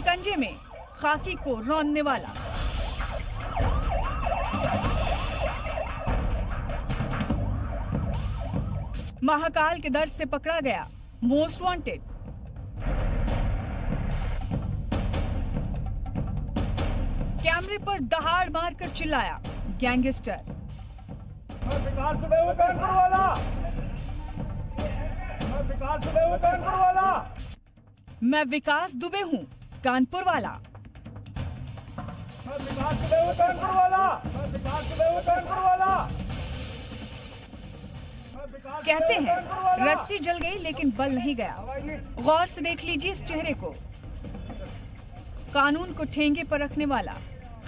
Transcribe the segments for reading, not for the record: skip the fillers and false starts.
शिकंजे में खाकी को रौंदने वाला। महाकाल के दर से पकड़ा गया मोस्ट वांटेड। कैमरे पर दहाड़ मारकर चिल्लाया गैंगस्टर। मैं विकास दुबे हूँ कानपुर वाला। कहते हैं रस्सी जल गई लेकिन बल नहीं गया। गौर से देख लीजिए इस चेहरे को। कानून को ठेंगे पर रखने वाला,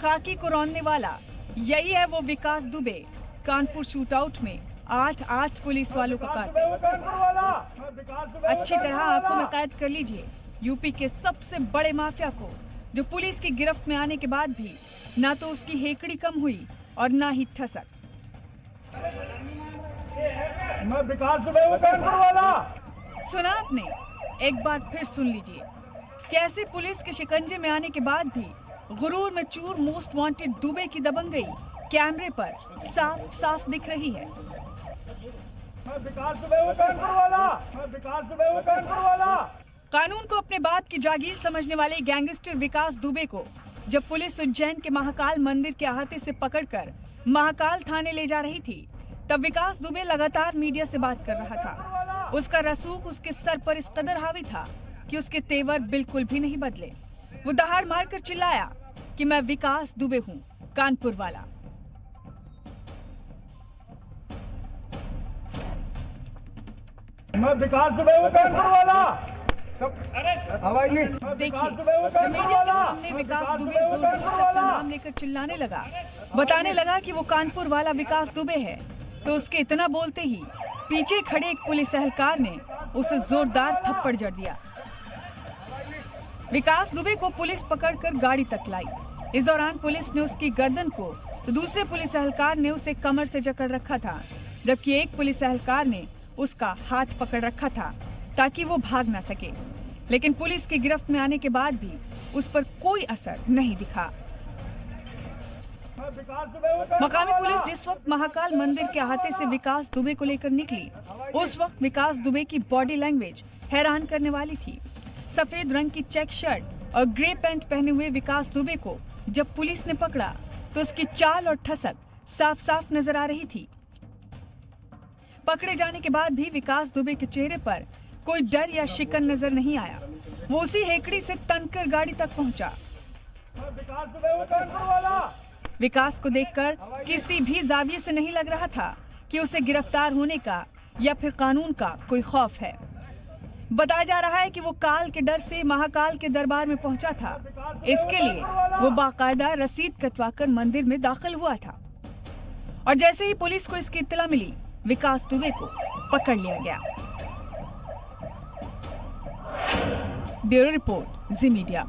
खाकी को रौंदने वाला, यही है वो विकास दुबे। कानपुर शूटआउट में 8 पुलिस वालों का कातिल। अच्छी तरह आंखों में कैद कर लीजिए यूपी के सबसे बड़े माफिया को, जो पुलिस की गिरफ्त में आने के बाद भी ना तो उसकी हेकड़ी कम हुई और ना ही ठसक। मैं विकास दुबे हूं कानपुर वाला। सुना आपने? एक बार फिर सुन लीजिए कैसे पुलिस के शिकंजे में आने के बाद भी गुरूर में चूर मोस्ट वांटेड दुबे की दबंगई कैमरे पर साफ साफ दिख रही है। मैं विकास दुबे हूं कानपुर वाला। मैं विकास दुबे हूं कानपुर वाला। कानून को अपने बाप की जागीर समझने वाले गैंगस्टर विकास दुबे को जब पुलिस उज्जैन के महाकाल मंदिर के अहाते से पकड़कर महाकाल थाने ले जा रही थी, तब विकास दुबे लगातार मीडिया से बात कर रहा था। उसका रसूख उसके सर पर इस कदर हावी था कि उसके तेवर बिल्कुल भी नहीं बदले। वो दहाड़ मारकर चिल्लाया कि मैं विकास दुबे हूँ कानपुर वाला। मैं विकास दुबे हूं कानपुर वाला। देखिए मीडिया के सामने विकास दुबे जोर जोर से अपना नाम लेकर चिल्लाने लगा, बताने लगा कि वो कानपुर वाला विकास दुबे है। तो उसके इतना बोलते ही पीछे खड़े एक पुलिस एहलकार ने उसे जोरदार थप्पड़ जड़ दिया। विकास दुबे को पुलिस पकड़कर गाड़ी तक लाई। इस दौरान पुलिस ने उसकी गर्दन को तो दूसरे पुलिस एहलकार ने उसे कमर से जकड़ रखा था, जबकि एक पुलिस एहलकार ने उसका हाथ पकड़ रखा था ताकि वो भाग ना सके। लेकिन पुलिस की गिरफ्त में आने के बाद भी उस पर कोई असर नहीं दिखा। मकामी पुलिस जिस वक्त महाकाल मंदिर के अहाते से विकास दुबे को लेकर निकली, उस वक्त विकास दुबे की बॉडी लैंग्वेज हैरान करने वाली थी। सफेद रंग की चेक शर्ट और ग्रे पैंट पहने हुए विकास दुबे को जब पुलिस ने पकड़ा तो उसकी चाल और ठसक साफ साफ नजर आ रही थी। पकड़े जाने के बाद भी विकास दुबे के चेहरे पर कोई डर या शिकन नजर नहीं आया। वो उसी हेकड़ी से तनकर गाड़ी तक पहुंचा। विकास को देखकर किसी भी जाविये से नहीं लग रहा था कि उसे गिरफ्तार होने का या फिर कानून का कोई खौफ है। बताया जा रहा है कि वो काल के डर से महाकाल के दरबार में पहुंचा था। इसके लिए वो बाकायदा रसीद कटवाकर मंदिर में दाखिल हुआ था और जैसे ही पुलिस को इसकी इत्तला मिली, विकास दुबे को पकड़ लिया गया। ब्यूरो रिपोर्ट, जी मीडिया।